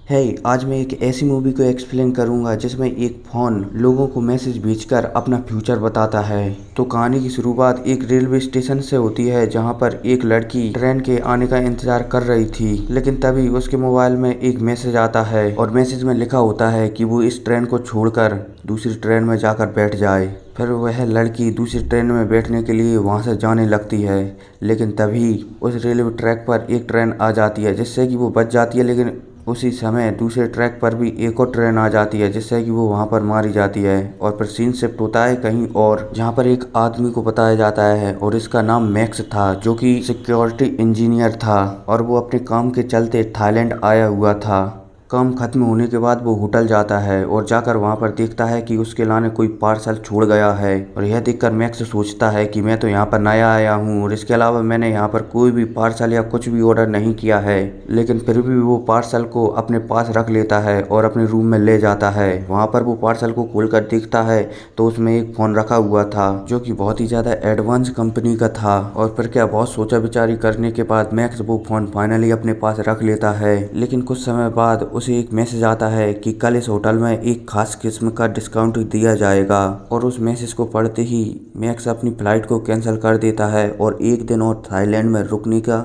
आज मैं एक ऐसी मूवी को एक्सप्लेन करूंगा जिसमें एक फ़ोन लोगों को मैसेज भेजकर अपना फ्यूचर बताता है। तो कहानी की शुरुआत एक रेलवे स्टेशन से होती है जहां पर एक लड़की ट्रेन के आने का इंतजार कर रही थी, लेकिन तभी उसके मोबाइल में एक मैसेज आता है और मैसेज में लिखा होता है कि वो इस ट्रेन को छोड़कर दूसरी ट्रेन में जाकर बैठ जाए। फिर वह लड़की दूसरी ट्रेन में बैठने के लिए वहां से जाने लगती है, लेकिन तभी उस रेलवे ट्रैक पर एक ट्रेन आ जाती है जिससे कि वो बच जाती है। लेकिन उसी समय दूसरे ट्रैक पर भी एक और ट्रेन आ जाती है जिससे कि वो वहां पर मारी जाती है और फिर सीन शिफ्ट होता है कहीं और, जहां पर एक आदमी को बताया जाता है और इसका नाम मैक्स था जो कि सिक्योरिटी इंजीनियर था और वो अपने काम के चलते थाईलैंड आया हुआ था। काम खत्म होने के बाद वो होटल जाता है और जाकर वहां पर देखता है कि उसके लाने कोई पार्सल छोड़ गया है और यह देखकर मैक्स सोचता है कि मैं तो यहाँ पर नया आया हूँ और इसके अलावा मैंने यहाँ पर कोई भी पार्सल या कुछ भी ऑर्डर नहीं किया है। लेकिन फिर भी वो पार्सल को अपने पास रख लेता है और अपने रूम में ले जाता है। वहाँ पर वो पार्सल को खोलकर देखता है तो उसमें एक फ़ोन रखा हुआ था जो कि बहुत ही ज़्यादा एडवांस कंपनी का था। और फिर क्या बहुत सोचा विचारी करने के बाद मैक्स वो फ़ोन फाइनली अपने पास रख लेता है। लेकिन कुछ समय बाद उसे एक मैसेज आता है कि कल इस होटल में एक खास किस्म का डिस्काउंट दिया जाएगा और उस मैसेज को पढ़ते ही मैक्स अपनी फ्लाइट को कैंसिल कर देता है और एक दिन और थाईलैंड में रुकने का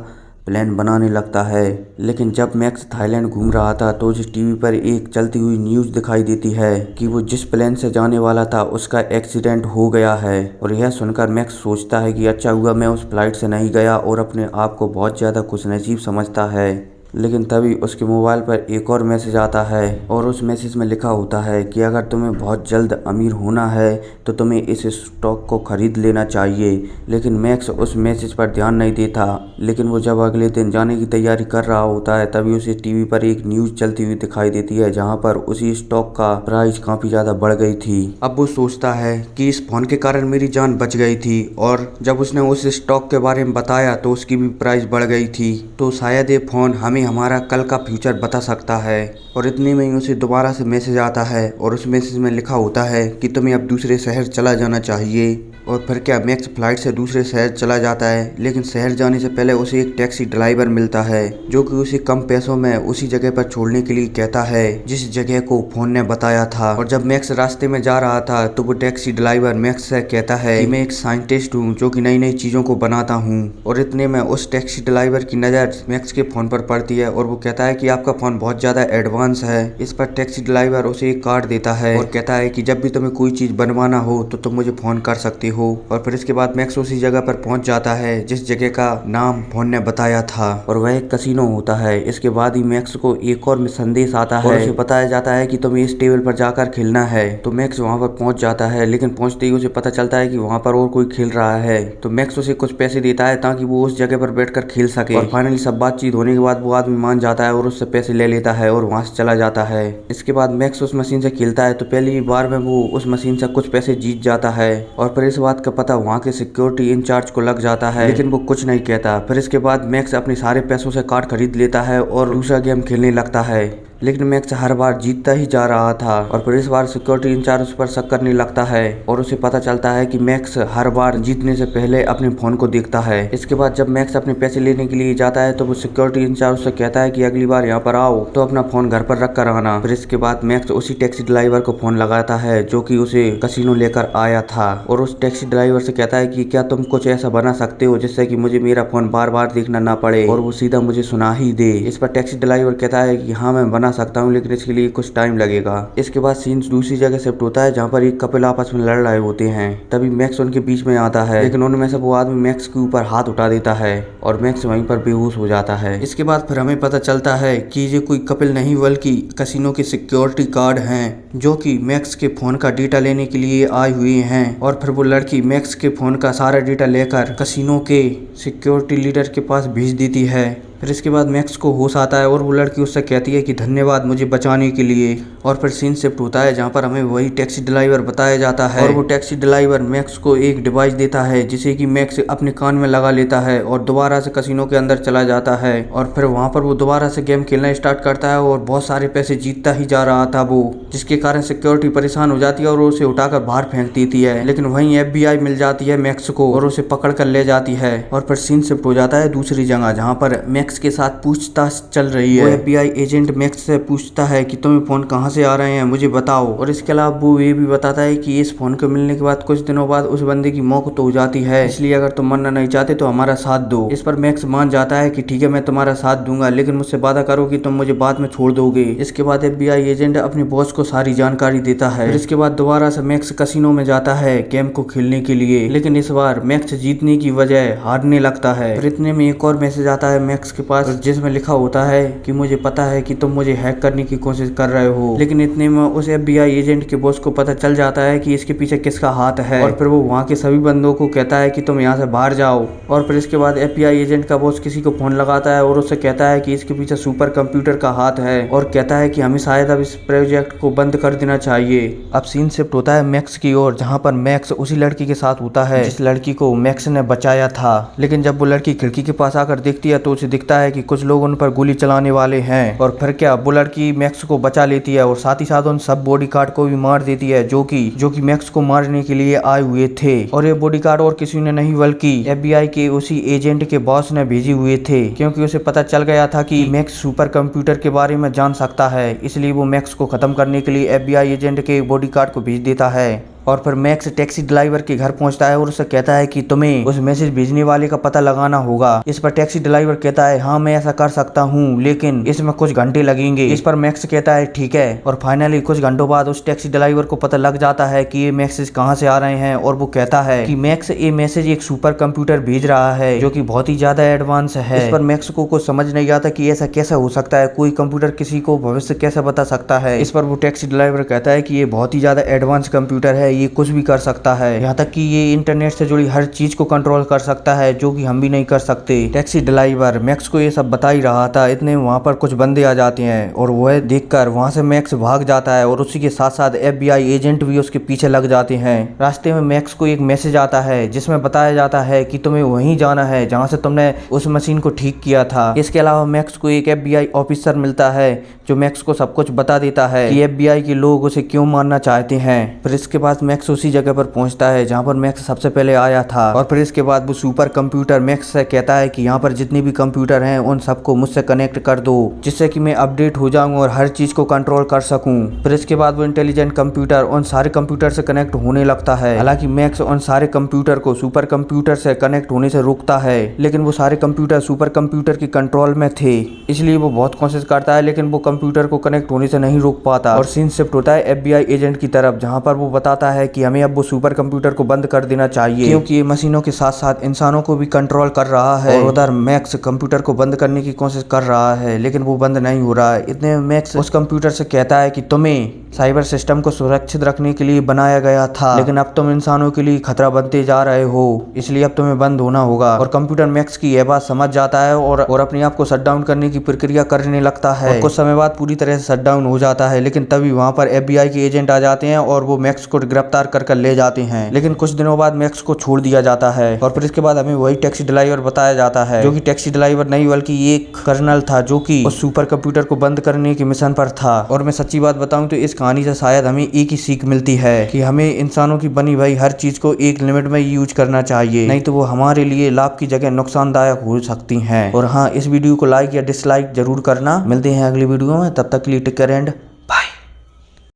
प्लान बनाने लगता है। लेकिन जब मैक्स थाईलैंड घूम रहा था तो उसे टीवी पर एक चलती हुई न्यूज़ दिखाई देती है कि वो जिस प्लेन से जाने वाला था उसका एक्सीडेंट हो गया है। और यह सुनकर मैक्स सोचता है कि अच्छा हुआ मैं उस फ्लाइट से नहीं गया और अपने आप को बहुत ज़्यादा खुशनसीब समझता है। लेकिन तभी उसके मोबाइल पर एक और मैसेज आता है और उस मैसेज में लिखा होता है कि अगर तुम्हें बहुत जल्द अमीर होना है तो तुम्हें इस स्टॉक को खरीद लेना चाहिए। लेकिन मैक्स उस मैसेज पर ध्यान नहीं देता। लेकिन वो जब अगले दिन जाने की तैयारी कर रहा होता है तभी उसे टीवी पर एक न्यूज़ चलती हुई दिखाई देती है जहां पर उसी स्टॉक का प्राइस काफ़ी ज़्यादा बढ़ गई थी। अब वो सोचता है कि इस फोन के कारण मेरी जान बच गई थी और जब उसने उस स्टॉक के बारे में बताया तो उसकी भी प्राइस बढ़ गई थी, तो शायद ये फ़ोन हमें हमारा कल का फ्यूचर बता सकता है। और इतने में ही उसे दोबारा से मैसेज आता है और उस मैसेज में लिखा होता है कि तुम्हें अब दूसरे शहर चला जाना चाहिए। और फिर क्या मैक्स फ्लाइट से दूसरे शहर चला जाता है, लेकिन शहर जाने से पहले उसे एक टैक्सी ड्राइवर मिलता है जो कि उसे कम पैसों में उसी जगह पर छोड़ने के लिए कहता है जिस जगह को फोन ने बताया था। और जब मैक्स रास्ते में जा रहा था तो वो टैक्सी ड्राइवर मैक्स से कहता है कि मैं एक साइंटिस्ट हूँ जो कि नई नई चीजों को बनाता हूँ। और इतने में उस टैक्सी ड्राइवर की नज़र मैक्स के फोन पर पड़ती है और वो कहता है कि आपका फोन बहुत ज्यादा एडवांस है। इस पर टैक्सी ड्राइवर उसे एक कार्ड देता है और कहता है कि जब भी तुम्हें कोई चीज बनवाना हो तो तुम मुझे फोन कर सकते हो। और फिर इसके बाद मैक्स उसी जगह पर पहुंच जाता है जिस जगह का नाम फोन ने बताया था और वह एक कसिनो होता है। इसके बाद ही मैक्स को एक और संदेश आता है और उसे बताया जाता है कि तुम्हें इस टेबल पर जाकर खेलना है। तो मैक्स वहां पर पहुंच जाता है, लेकिन पहुंचते ही उसे पता चलता है कि वहां पर और कोई खेल रहा है। तो मैक्स उसे कुछ पैसे देता है ताकि वो उस जगह पर बैठकर खेल सके। और फाइनली सब बातचीत होने के बाद वो आदमी मान जाता है और उससे पैसे ले लेता है और वहां से चला जाता है। इसके बाद मैक्स उस मशीन से खेलता है तो पहली बार में वो उस मशीन से कुछ पैसे जीत जाता है और फिर इस बात का पता वहाँ के सिक्योरिटी इंचार्ज को लग जाता है, लेकिन वो कुछ नहीं कहता। फिर इसके बाद मैक्स अपने सारे पैसों से कार्ड खरीद लेता है और दूसरा गेम खेलने लगता है। लेकिन मैक्स हर बार जीतता ही जा रहा था और फिर इस बार सिक्योरिटी इंचार्ज उस पर शक करने लगता है और उसे पता चलता है कि मैक्स हर बार जीतने से पहले अपने फोन को देखता है। इसके बाद जब मैक्स अपने पैसे लेने के लिए जाता है तो वो सिक्योरिटी इंचार्ज से कहता है कि अगली बार यहाँ पर आओ तो अपना फोन घर पर रख कर आना। फिर इसके बाद मैक्स उसी टैक्सी ड्राइवर को फोन लगाता है जो कि उसे कसिनो लेकर आया था और उस टैक्सी ड्राइवर से कहता है कि क्या तुम कुछ ऐसा बना सकते हो जिससे कि मुझे मेरा फोन बार बार देखना ना पड़े और वो सीधा मुझे सुना ही दे। इस पर टैक्सी ड्राइवर कहता है कि हाँ मैं बना सकता हूँ, लेकिन इसके लिए कुछ टाइम लगेगा। इसके बाद सीन दूसरी जगह शिफ्ट होता है जहाँ पर एक कपल आपस में लड़ रहे होते हैं। तभी मैक्स उनके बीच में आता है, लेकिन उनमें से वो आदमी मैक्स के ऊपर हाथ उठा देता है और मैक्स वहीं पर बेहोश हो जाता है। इसके बाद फिर हमें पता चलता है कि ये कोई कपल नहीं बल्कि कसिनो के सिक्योरिटी गार्ड हैं जो कि मैक्स के फोन का डेटा लेने के लिए आई हुई हैं। और फिर वो लड़की मैक्स के फोन का सारा डेटा लेकर कसिनो के सिक्योरिटी लीडर के पास भेज देती है। फिर इसके बाद मैक्स को होश आता है और वो लड़की उससे कहती है कि धन्यवाद मुझे बचाने के लिए। और फिर सीन शिफ्ट होता है जहाँ पर हमें वही टैक्सी ड्राइवर बताया जाता है और वो टैक्सी ड्राइवर मैक्स को एक डिवाइस देता है जिसे कि मैक्स अपने कान में लगा लेता है और दोबारा से कसिनो के अंदर चला जाता है। और फिर वहाँ पर वो दोबारा से गेम खेलना स्टार्ट करता है और बहुत सारे पैसे जीतता ही जा रहा था वो, जिसके कारण सिक्योरिटी परेशान हो जाती है और उसे उठाकर बाहर फेंक देती है। लेकिन वहीं FBI मिल जाती है मैक्स को और उसे पकड़ कर ले जाती है। और फिर सीन शिफ्ट हो जाता है दूसरी जगह जहाँ पर मैक्स मैक्स के साथ पूछताछ चल रही है। वो FBI एजेंट मैक्स से पूछता है कि तुम्हें फोन कहाँ से आ रहे हैं, मुझे बताओ। और इसके अलावा वो ये भी बताता है कि इस फोन को मिलने के बाद कुछ दिनों बाद उस बंदे की मौत हो जाती है, इसलिए अगर तुम मरना नहीं चाहते तो हमारा साथ दो। इस पर मैक्स मान जाता है कि ठीक है, मैं तुम्हारा साथ दूंगा, लेकिन मुझसे वादा करो कि तुम मुझे बाद में छोड़ दोगे। इसके बाद FBI एजेंट अपने बॉस को सारी जानकारी देता है। फिर इसके बाद दोबारा से मैक्स कसिनो में जाता है गेम को खेलने के लिए, लेकिन इस बार मैक्स जीतने की वजह हारने लगता है। फिर इतने में एक और मैसेज आता है मैक्स के पास, जिसमें लिखा होता है कि मुझे पता है कि तुम मुझे हैक करने की कोशिश कर रहे हो। लेकिन इतने में उस FBI एजेंट के बॉस को पता चल जाता है कि इसके पीछे किसका हाथ है, और फिर वो वहाँ के सभी बंदों को कहता है कि तुम यहाँ से बाहर जाओ। और फिर इसके बाद FBI एजेंट का बॉस किसी को फोन लगाता है और उससे कहता है कि इसके पीछे सुपर कंप्यूटर का हाथ है, और कहता है कि हमें शायद अब इस प्रोजेक्ट को बंद कर देना चाहिए। अब सीन शिफ्ट होता है मैक्स की ओर, जहाँ पर मैक्स उसी लड़की के साथ होता है जिस लड़की को मैक्स ने बचाया था। लेकिन जब वो लड़की खिड़की के पास आकर देखती है तो उसे दिखता है कि कुछ लोग उन पर गोली चलाने वाले हैं। और फिर क्या, वो लड़की मैक्स को बचा लेती है और साथ ही साथ उन सब बॉडीगार्ड को भी मार देती है जो कि मैक्स को मारने के लिए आए हुए थे। और ये बॉडीगार्ड और किसी ने नहीं बल्कि FBI के उसी एजेंट के बॉस ने भेजे हुए थे, क्योंकि उसे पता चल गया था कि मैक्स सुपर कंप्यूटर के बारे में जान सकता है। इसलिए वो मैक्स को खत्म करने के लिए FBI एजेंट के बॉडीगार्ड को भेज देता है। और फिर मैक्स टैक्सी ड्राइवर के घर पहुंचता है और उससे कहता है कि तुम्हें उस मैसेज भेजने वाले का पता लगाना होगा। इस पर टैक्सी ड्राइवर कहता है हाँ मैं ऐसा कर सकता हूँ, लेकिन इसमें कुछ घंटे लगेंगे। इस पर मैक्स कहता है ठीक है। और फाइनली कुछ घंटों बाद उस टैक्सी ड्राइवर को पता लग जाता है कि ये मैसेज कहाँ से आ रहे हैं, और वो कहता है कि मैक्स ये मैसेज एक सुपर कंप्यूटर भेज रहा है जो कि बहुत ही ज्यादा एडवांस है। इस पर मैक्स को कुछ समझ नहीं आता कि ऐसा कैसे हो सकता है, कोई कंप्यूटर किसी को भविष्य कैसे बता सकता है। इस पर वो टैक्सी ड्राइवर कहता है कि ये बहुत ही ज्यादा एडवांस कंप्यूटर है, ये कुछ भी कर सकता है, यहाँ तक कि ये इंटरनेट से जुड़ी हर चीज को कंट्रोल कर सकता है जो कि हम भी नहीं कर सकते। टैक्सी ड्राइवर मैक्स को ये सब बता ही रहा था, इतने वहाँ पर कुछ बंदे आ जाते हैं और वह देखकर वहाँ से मैक्स भाग जाता है और उसी के साथ साथ FBI एजेंट भी उसके पीछे लग जाते हैं। रास्ते में मैक्स को एक मैसेज आता है जिसमें बताया जाता है कि तुम्हें वहीं जाना है जहाँ से तुमने उस मशीन को ठीक किया था। इसके अलावा मैक्स को एक FBI ऑफिसर मिलता है जो मैक्स को सब कुछ बता देता है कि FBI के लोग उसे क्यों मारना चाहते हैं। फिर इसके बाद मैक्स उसी जगह पर पहुंचता है जहां पर मैक्स सबसे पहले आया था। और फिर इसके बाद वो सुपर कंप्यूटर मैक्स से कहता है कि यहाँ पर जितने भी कंप्यूटर हैं उन सबको मुझसे कनेक्ट कर दो, जिससे कि मैं अपडेट हो जाऊं और हर चीज को कंट्रोल कर सकूं। फिर इसके बाद वो इंटेलिजेंट कंप्यूटर उन सारे कंप्यूटर से कनेक्ट होने लगता है। हालांकि मैक्स उन सारे कंप्यूटर को सुपर कंप्यूटर से कनेक्ट होने से रोकता है, लेकिन वो सारे कंप्यूटर सुपर कंप्यूटर के कंट्रोल में थे, इसलिए वो बहुत कोशिश करता है लेकिन वो कंप्यूटर को कनेक्ट होने से नहीं रोक पाता। और सीन शिफ्ट होता है FBI एजेंट की तरफ, जहाँ पर वो बताता है कि हमें अब वो सुपर कंप्यूटर को बंद कर देना चाहिए, क्योंकि ये मशीनों के साथ साथ इंसानों को भी कंट्रोल कर रहा है। और उधर मैक्स कंप्यूटर को बंद करने की कोशिश कर रहा है लेकिन वो बंद नहीं हो रहा है। इतने मैक्स उस कंप्यूटर से कहता है कि तुम्हें साइबर सिस्टम को सुरक्षित रखने के लिए बनाया गया था, लेकिन अब तुम इंसानों के लिए खतरा बनते जा रहे हो, इसलिए अब तुम्हें बंद होना होगा। और कंप्यूटर मैक्स की यह बात समझ जाता है और अपने आप को शट डाउन करने की प्रक्रिया करने लगता है। और कुछ समय बाद पूरी तरह से शट डाउन हो जाता है, लेकिन तभी वहाँ पर FBI के एजेंट आ जाते हैं और वो मैक्स को गिरफ्तार कर ले जाते हैं। लेकिन कुछ दिनों बाद मैक्स को छोड़ दिया जाता है। और फिर इसके बाद हमें वही टैक्सी ड्राइवर बताया जाता है, जो कि टैक्सी ड्राइवर नहीं बल्कि एक कर्नल था जो कि उस सुपर कंप्यूटर को बंद करने के मिशन पर था। और मैं सच्ची बात बताऊं तो इस कहानी से शायद हमें एक ही सीख मिलती है कि हमें इंसानों की बनी भाई हर चीज को एक लिमिट में यूज करना चाहिए, नहीं तो वो हमारे लिए लाभ की जगह नुकसानदायक हो सकती हैं। और हाँ, इस वीडियो को लाइक या डिसलाइक जरूर करना। मिलते हैं अगली वीडियो में, तब तक के लिए टेक केयर एंड